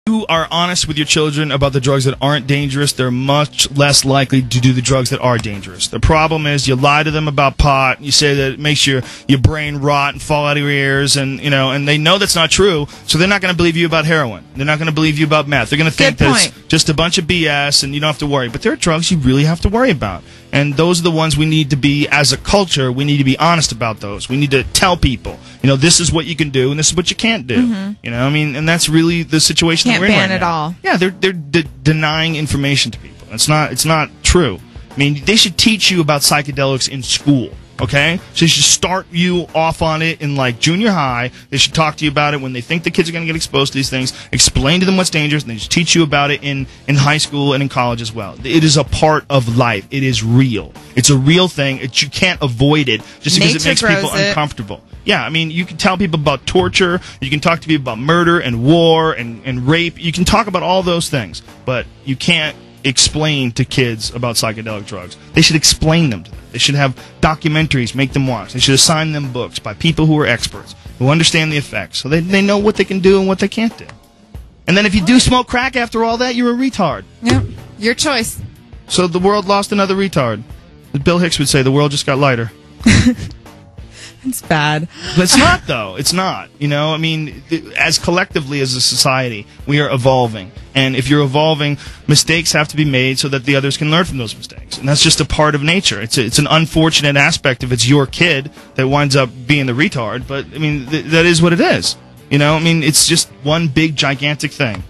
you are honest with your children about the drugs that aren't dangerous, they're much less likely to do the drugs that are dangerous. The problem is you lie to them about pot, you say that it makes your brain rot and fall out of your ears, and and they know that's not true, so they're not going to believe you about heroin. They're not going to believe you about meth. They're going to think that it's just a bunch of BS and you don't have to worry. But there are drugs you really have to worry about. And those are the ones we need to be, as a culture, we need to be honest about those. We need to tell people, this is what you can do and this is what you can't do. And that's really the situation that we're in right now. Can't ban it all. Yeah, they're denying information to people. It's not true. I mean, they should teach you about psychedelics in school. Okay? So they should start you off on it in, like, junior high. They should talk to you about it when they think the kids are going to get exposed to these things. Explain to them what's dangerous, and they should teach you about it in high school and in college as well. It is a part of life. It is real. It's a real thing. You can't avoid it just because it makes people uncomfortable. Yeah, I mean, you can tell people about torture. You can talk to people about murder and war and rape. You can talk about all those things, but you can't explain to kids about psychedelic drugs. They should explain them to them. They should have documentaries, make them watch. They should assign them books by people who are experts, who understand the effects, so they know what they can do and what they can't do. And then if you do smoke crack after all that, you're a retard. Yep, your choice. So the world lost another retard. As Bill Hicks would say, the world just got lighter. It's bad. But it's not, though. It's not. I mean, as collectively as a society, we are evolving. And if you're evolving, mistakes have to be made so that the others can learn from those mistakes. And that's just a part of nature. It's an unfortunate aspect if it's your kid that winds up being the retard. But, I mean, that is what it is. I mean, it's just one big, gigantic thing.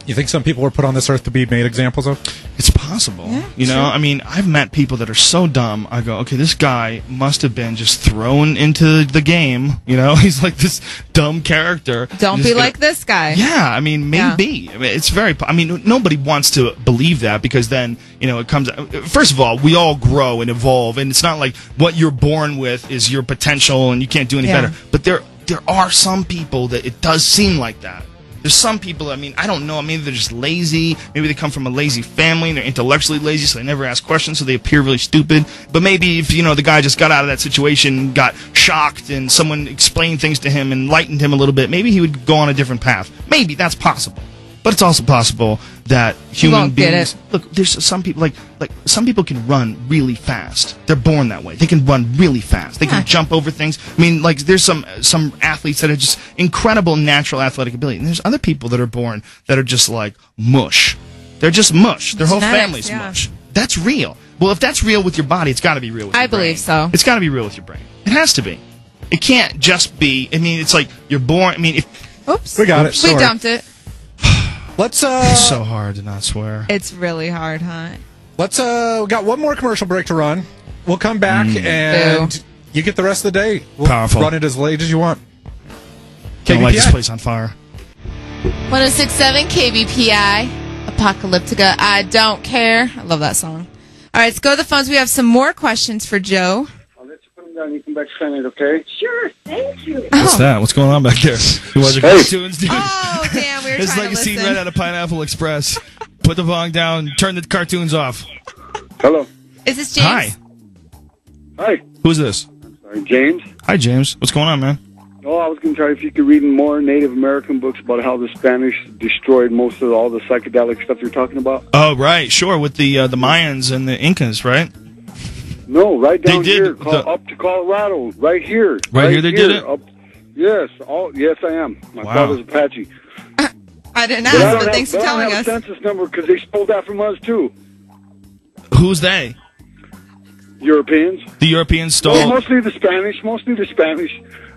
You think some people were put on this earth to be made examples of? It's possible. Yeah, sure. I mean, I've met people that are so dumb. I go, okay, this guy must have been just thrown into the game. He's like this dumb character. Don't be like this guy. Yeah, I mean, maybe. Yeah. I mean, it's very. I mean, nobody wants to believe that because then it comes. First of all, we all grow and evolve, and it's not like what you're born with is your potential, and you can't do any better. But there are some people that it does seem like that. There's some people, I mean, I don't know, maybe they're just lazy, maybe they come from a lazy family, and they're intellectually lazy, so they never ask questions, so they appear really stupid. But maybe if, the guy just got out of that situation, got shocked, and someone explained things to him, enlightened him a little bit, maybe he would go on a different path. Maybe, that's possible. But it's also possible that human beings... Look, there's some people, like some people can run really fast. They're born that way. They can run really fast. They can jump over things. I mean, like, there's some athletes that are just incredible natural athletic ability. And there's other people that are born that are just like mush. They're just mush. Their whole family's mush. That's real. Well, if that's real with your body, it's got to be real with your brain. I believe so. It's got to be real with your brain. It has to be. It can't just be... I mean, it's like you're born... I mean, if... Oops. We got it. We dumped it. Let's It's so hard to not swear. It's really hard, huh? Let's we got one more commercial break to run. We'll come back and you get the rest of the day. We'll Powerful. Run it as late as you want. Don't light this place on fire. 106.7 KBPI, Apocalyptica, I don't care. I love that song. All right, let's go to the phones. We have some more questions for Joe. I'll let you put them down. You come back to it, okay? Sure, thank you. What's that? What's going on back there? You watching cartoons, dude? Oh, damn, we were it's trying like to a scene listen. right out of Pineapple Express. Put the volume down, turn the cartoons off. Hello. Is this James? Hi. Hi. Who's this? I'm sorry, James. Hi, James. What's going on, man? Oh, I was going to try if you could read more Native American books about how the Spanish destroyed most of all the psychedelic stuff you're talking about. Oh, right. Sure. With the Mayans and the Incas, right? No, right down They did here, up to Colorado, right here. Right here they did it? Up, yes, yes, I am. My father's Apache. I didn't ask, but thanks for telling us. I don't have a census number because they stole that from us, too. Who's they? Europeans. The Europeans stole... Well, mostly the Spanish.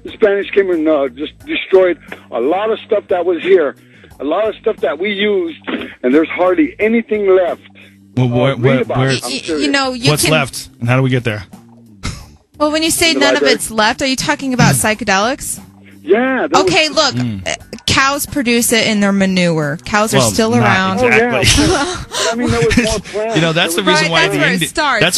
The Spanish came and just destroyed a lot of stuff that was here, a lot of stuff that we used, and there's hardly anything left. Well, what's left, and how do we get there? Well, when you say none of it's left, are you talking about psychedelics? Yeah. Okay, look, cows produce it in their manure. Cows are still around. Exactly. Oh, yeah. I mean, there was more plants. That's the reason why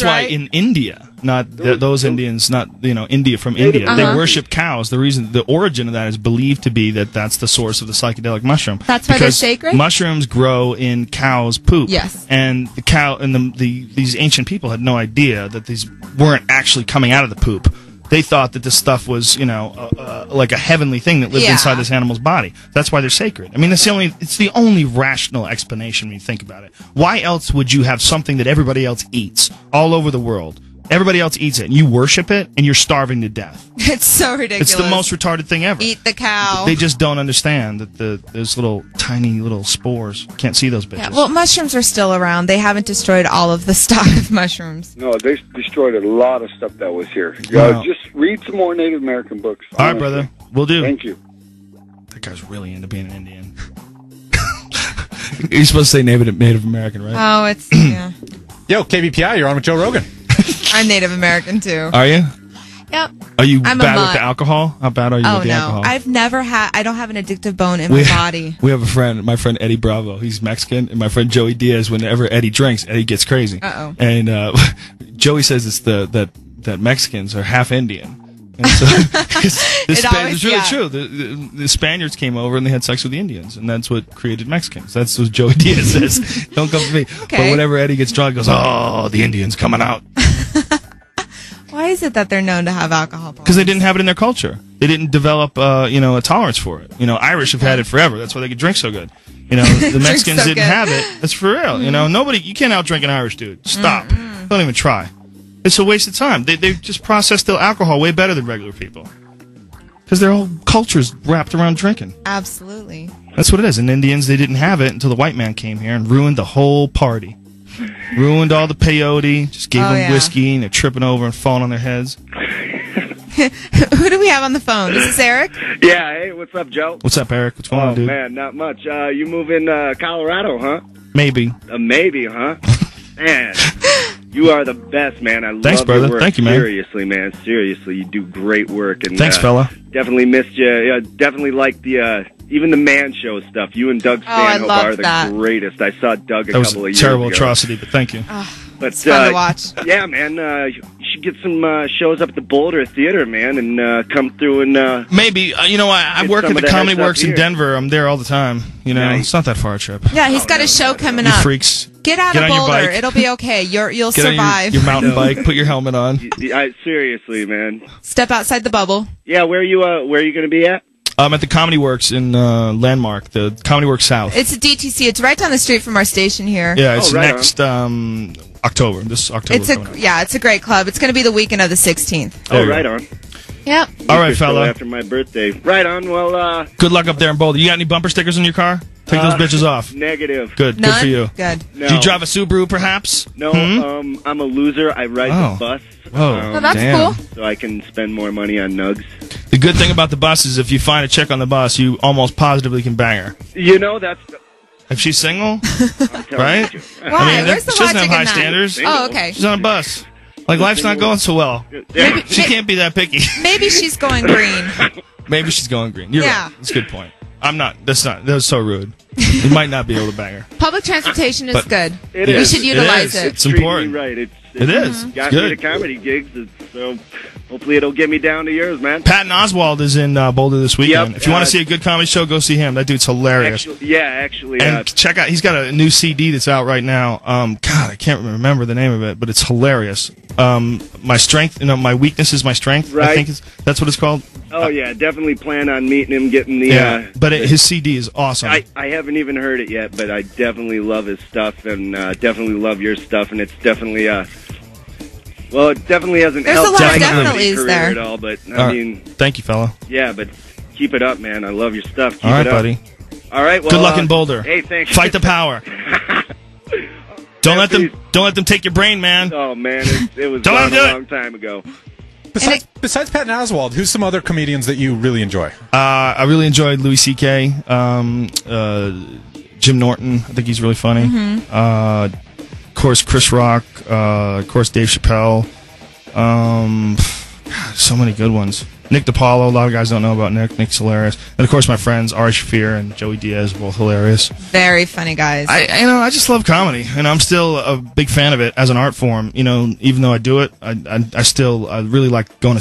why in India, not those Indians, not India from India, they worship cows. The origin of that is believed to be that's the source of the psychedelic mushroom. That's why they're sacred. Mushrooms grow in cows' poop. Yes. And the cow and these ancient people had no idea that these weren't actually coming out of the poop. they thought that this stuff was, you know, like a heavenly thing that lived inside this animal's body. That's why they're sacred. I mean, it's the only rational explanation when you think about it. Why else would you have something that everybody else eats all over the world? Everybody else eats it, and you worship it, and you're starving to death. It's so ridiculous. It's the most retarded thing ever. Eat the cow. They just don't understand that those little tiny little spores, can't see those bitches. Yeah, well, mushrooms are still around. They haven't destroyed all of the stock of mushrooms. No, they destroyed a lot of stuff that was here. Wow. Just read some more Native American books. All right, brother. We'll do. Thank you. That guy's really into being an Indian. You're supposed to say Native American, right? Oh, it's, yeah. Yo, KBPI, you're on with Joe Rogan. I'm Native American, too. Are you? Yep. Are you I'm bad with the alcohol? How bad are you with the alcohol? I've never had, I don't have an addictive bone in my body. We have a friend, my friend Eddie Bravo. He's Mexican, and my friend Joey Diaz, whenever Eddie drinks, Eddie gets crazy. Uh-oh. And Joey says it's that Mexicans are half Indian. And so, it's really true. The Spaniards came over and they had sex with the Indians, and that's what created Mexicans. That's what Joey Diaz says. Don't come for me. Okay. But whenever Eddie gets drunk, he goes, "Oh, the Indians coming out." Why is it that they're known to have alcohol problems? Because they didn't have it in their culture. They didn't develop, a tolerance for it. You know, Irish have had it forever. That's why they could drink so good. You know, the Mexicans so didn't good. have it. That's for real. You know, you can't outdrink an Irish dude. Stop. Don't even try. It's a waste of time. They just process the alcohol way better than regular people. Because their whole culture's wrapped around drinking. Absolutely. That's what it is. And Indians, they didn't have it until the white man came here and ruined the whole party. Ruined all the peyote, just gave them whiskey, and they're tripping over and falling on their heads. Who do we have on the phone? Is this Eric? Yeah, hey, what's up, Joe? What's up, Eric? What's going on, dude? Oh, man, not much. You move in Colorado, huh? Maybe. Maybe, huh? Man, you are the best, man. Thanks, love brother. your work. Thank you, man. Seriously, man. Seriously, you do great work. And thanks, fella. Definitely missed you. Yeah, definitely like the even the Man Show stuff. You and Doug Stanhope are the greatest. I saw Doug a couple of years ago. That was a terrible atrocity, but thank you. But it's fun to watch. Yeah, man. You should get some shows up at the Boulder Theater, man, and come through and maybe. I work at the Comedy Works in Denver. I'm there all the time. It's not that far a trip. Yeah, he's got a show coming You up. freaks. Get out of Boulder. It'll be okay. You'll survive. Get on your mountain bike. Put your helmet on. Seriously, man. Step outside the bubble. Yeah, where are you going to be at? I'm at the Comedy Works in Landmark, the Comedy Works South. It's a DTC. It's right down the street from our station here. Yeah, it's next October. This October. It's a great club. It's going to be the weekend of the 16th. Oh, right on. Yep. All right, fella. After my birthday. Right on. Well, good luck up there in Boulder. You got any bumper stickers in your car? Take those bitches off. Negative. Good. None? Good for you. Good. No. Do you drive a Subaru, perhaps? No. I'm a loser. I ride the bus. Oh, that's damn. cool. So I can spend more money on nugs. The good thing about the bus is if you find a chick on the bus, you almost positively can bang her. That's... If she's single, right? Why? Where's the she doesn't have logic high in that? standards. Oh, okay. She's on a bus. Like, life's not going so well. She can't be that picky. Maybe she's going green. Maybe she's going green. You're right. That's a good point. I'm not. That was so rude. You might not be able to bang her. Public transportation is good. We should utilize it. It's important. Right. It is. Got me to comedy gigs, so hopefully it'll get me down to yours, man. Patton Oswalt is in Boulder this weekend. Yep, if you want to see a good comedy show, go see him. That dude's hilarious. Actually. And check out, he's got a new CD that's out right now. God, I can't remember the name of it, but it's hilarious. My strength, my weakness is my strength. Right. I think that's what it's called. Oh yeah, definitely plan on meeting him, getting the. But his CD is awesome. I haven't even heard it yet, but I definitely love his stuff, and definitely love your stuff, and it's definitely well, it definitely hasn't There's helped a lot of my definitely's career there. at all, but I mean, thank you, fella. Yeah, but keep it up, man. I love your stuff. Keep all right, it up. buddy. All right. Well, good luck in Boulder. Hey, thanks. Fight the power. Don't let them take your brain, man. Oh man, it was done a long time ago. Besides Patton Oswalt, who's some other comedians that you really enjoy? I really enjoyed Louis C.K., Jim Norton. I think he's really funny. Of course, Chris Rock. Of course, Dave Chappelle. So many good ones. Nick DiPaolo. A lot of guys don't know about Nick. Nick's hilarious. And of course, my friends Ari Shaffir and Joey Diaz, both hilarious. Very funny guys. I just love comedy, and I'm still a big fan of it as an art form. Even though I do it, I really like going to